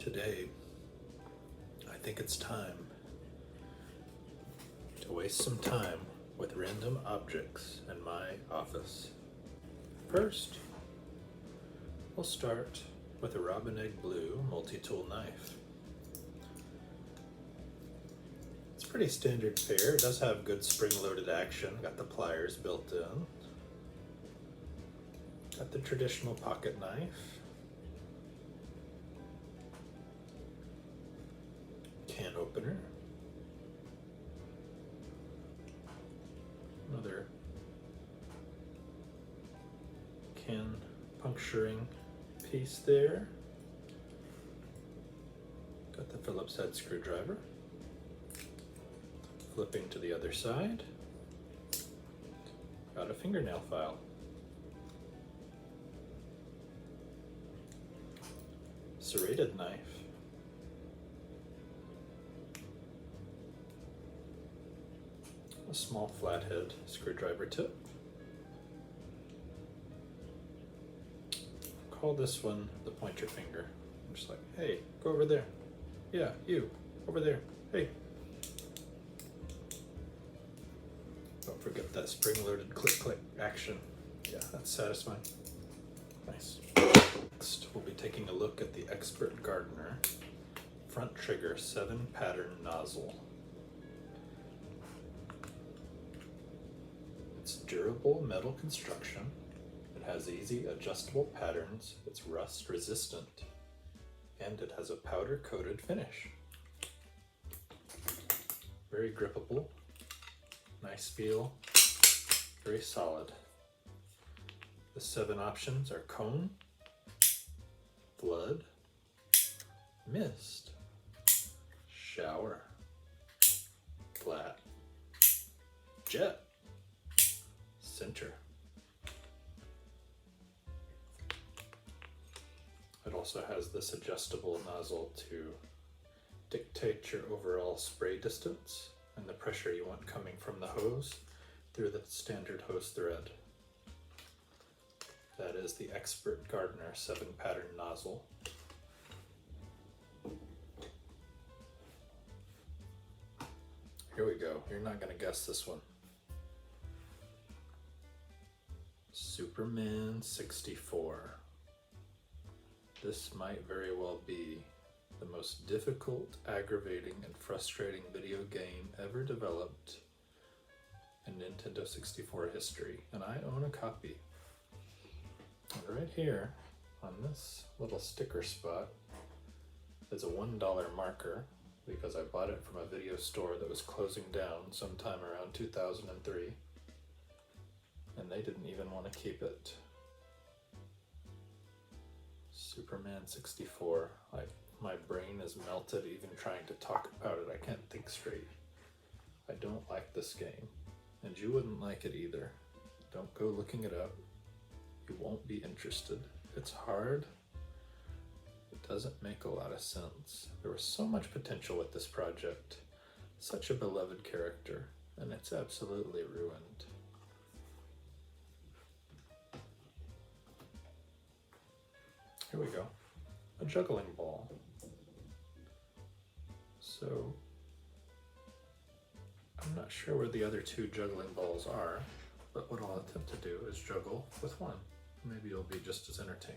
Today, I think it's time to waste some time with random objects in my office. First, we'll start with a Robin Egg Blue multi-tool knife. It's pretty standard fare. It does have good spring-loaded action. Got the pliers built in. Got the traditional pocket knife. Can opener. Another can puncturing piece there. Got the Phillips head screwdriver. Flipping to the other side. Got a fingernail file. Serrated knife. A small flathead screwdriver tip. Call this one the pointer finger. I'm just like, hey, go over there. Yeah, you, over there. Hey. Don't forget that spring-loaded click-click action. Yeah, that's satisfying. Nice. Next, we'll be taking a look at the Expert Gardener front trigger 7-pattern nozzle. It's durable metal construction. It has easy adjustable patterns. It's rust resistant, and it has a powder coated finish. Very grippable, nice feel, very solid. The 7 options are cone, flood, mist, shower, flat, jet, center. It also has this adjustable nozzle to dictate your overall spray distance and the pressure you want coming from the hose through the standard hose thread. That is the Expert Gardener 7-pattern nozzle. Here we go. You're not going to guess this one. Superman 64. This might very well be the most difficult, aggravating, and frustrating video game ever developed in Nintendo 64 history, and I own a copy. And right here on this little sticker spot is a $1 marker because I bought it from a video store that was closing down sometime around 2003, and they didn't even want to keep it. Superman 64. My brain is melted even trying to talk about it. I can't think straight. I don't like this game, and you wouldn't like it either. Don't go looking it up. You won't be interested. It's hard. It doesn't make a lot of sense. There was so much potential with this project. Such a beloved character, and it's absolutely ruined. Here we go. A juggling ball. So, I'm not sure where the other 2 juggling balls are, but what I'll attempt to do is juggle with one. Maybe you'll be just as entertained.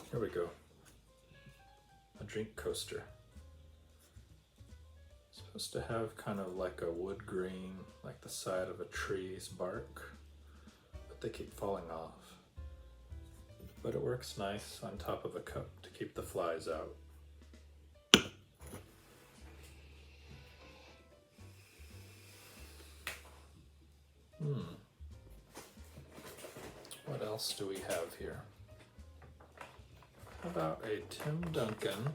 Here we go. A drink coaster. It's supposed to have kind of like a wood grain, like the side of a tree's bark, but they keep falling off. But it works nice on top of a cup to keep the flies out. What else do we have here? How about a Tim Duncan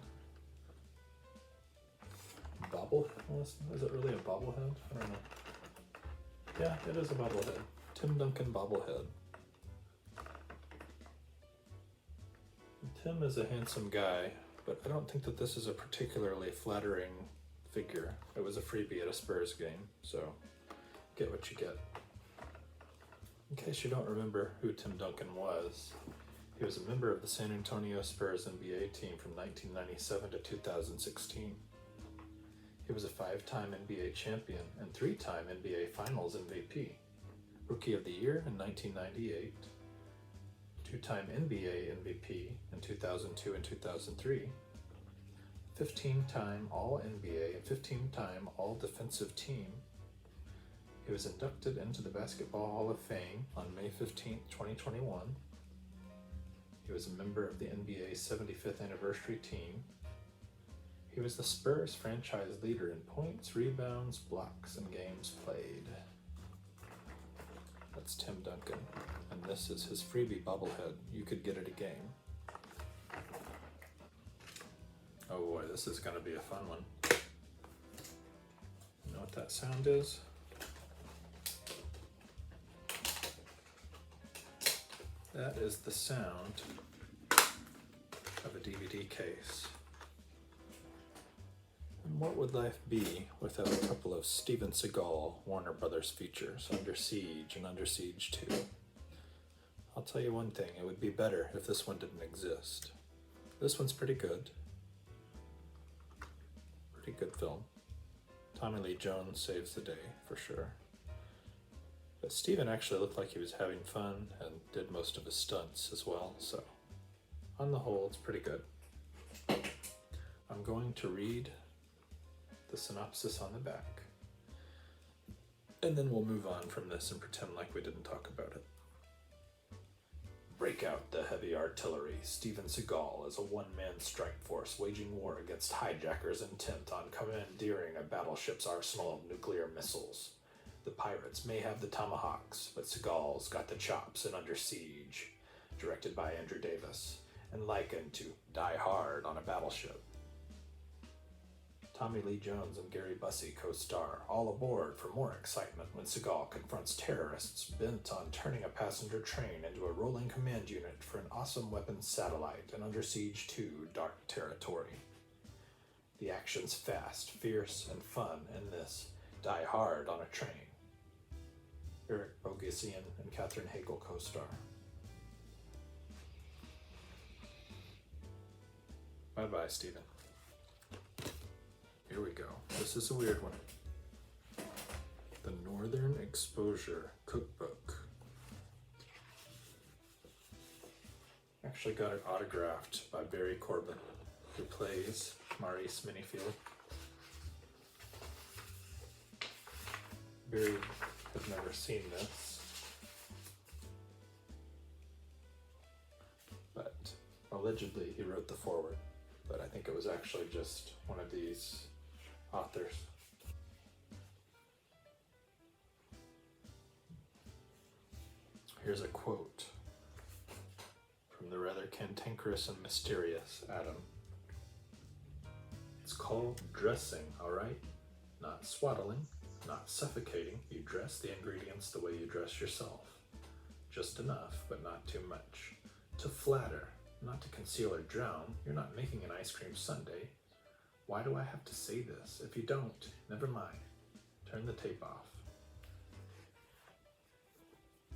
bobble? Is it really a bobblehead? I don't know. Yeah, it is a bobblehead. Tim Duncan bobblehead. Tim is a handsome guy, but I don't think that this is a particularly flattering figure. It was a freebie at a Spurs game, so get what you get. In case you don't remember who Tim Duncan was, he was a member of the San Antonio Spurs NBA team from 1997 to 2016. He was a 5-time NBA champion and 3-time NBA Finals MVP, Rookie of the Year in 1998, 2-time NBA MVP in 2002 and 2003, 15-time All-NBA and 15-time All-Defensive Team. He was inducted into the Basketball Hall of Fame on May 15, 2021. He was a member of the NBA's 75th anniversary team. He was the Spurs franchise leader in points, rebounds, blocks, and games played. That's Tim Duncan, and this is his freebie bobblehead. You could get at a game. Oh boy, this is going to be a fun one. You know what that sound is? That is the sound of a DVD case. And what would life be without a couple of Steven Seagal Warner Brothers features, Under Siege and Under Siege 2? I'll tell you one thing, it would be better if this one didn't exist. This one's pretty good. Pretty good film. Tommy Lee Jones saves the day, for sure. But Steven actually looked like he was having fun and did most of his stunts as well, so on the whole, it's pretty good. I'm going to read the synopsis on the back, and then we'll move on from this and pretend like we didn't talk about it. Break out the heavy artillery. Steven Seagal is a one-man strike force waging war against hijackers intent on commandeering a battleship's arsenal of nuclear missiles. The pirates may have the tomahawks, but Seagal's got the chops in Under Siege, directed by Andrew Davis, and likened to Die Hard on a battleship. Tommy Lee Jones and Gary Busey co-star, all aboard for more excitement when Seagal confronts terrorists bent on turning a passenger train into a rolling command unit for an awesome weapons satellite in Under Siege 2 Dark Territory. The action's fast, fierce, and fun in this Die Hard on a Train. Eric Bogosian and Katherine Hagel co-star. Bye-bye, Steven. Here we go. This is a weird one. The Northern Exposure Cookbook. Actually got it autographed by Barry Corbin, who plays Maurice Minifield. Barry has never seen this, but allegedly he wrote the foreword, but I think it was actually just one of these authors. Here's a quote from the rather cantankerous and mysterious Adam. It's called dressing, all right? Not swaddling, not suffocating. You dress the ingredients the way you dress yourself. Just enough, but not too much. To flatter, not to conceal or drown. You're not making an ice cream sundae. Why do I have to say this? If you don't, never mind. Turn the tape off.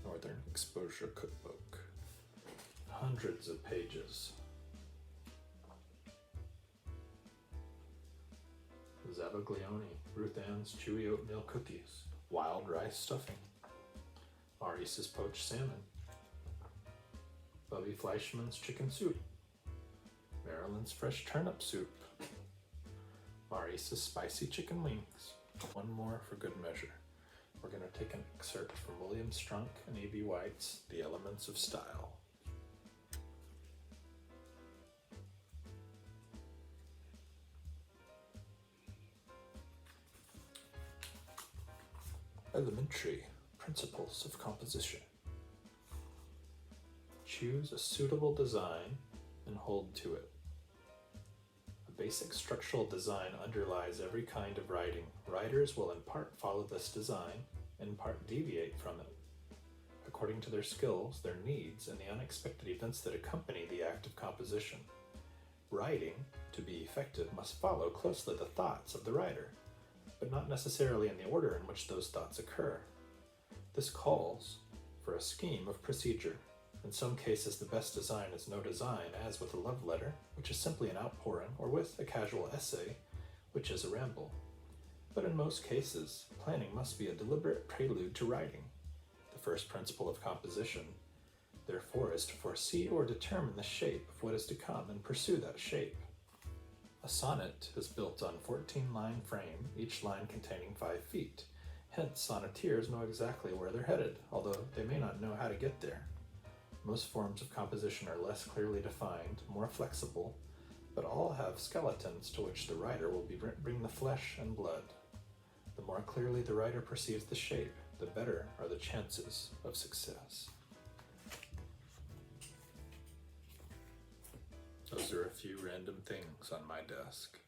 Northern Exposure Cookbook. Hundreds of pages. Zabaglione, Ruth Ann's chewy oatmeal cookies, wild rice stuffing, Maurice's poached salmon, Bubby Fleischman's chicken soup, Marilyn's fresh turnip soup, Maurice's spicy chicken wings. One more for good measure. We're going to take an excerpt from William Strunk and A.B. White's The Elements of Style. Elementary Principles of Composition. Choose a suitable design and hold to it. A basic structural design underlies every kind of writing. Writers will in part follow this design, in part deviate from it, according to their skills, their needs, and the unexpected events that accompany the act of composition. Writing, to be effective, must follow closely the thoughts of the writer, but not necessarily in the order in which those thoughts occur. This calls for a scheme of procedure. In some cases, the best design is no design, as with a love letter, which is simply an outpouring, or with a casual essay, which is a ramble. But in most cases, planning must be a deliberate prelude to writing. The first principle of composition, therefore, is to foresee or determine the shape of what is to come and pursue that shape. A sonnet is built on 14-line frame, each line containing 5 feet. Hence, sonneteers know exactly where they're headed, although they may not know how to get there. Most forms of composition are less clearly defined, more flexible, but all have skeletons to which the writer will bring the flesh and blood. The more clearly the writer perceives the shape, the better are the chances of success. Those are a few random things on my desk.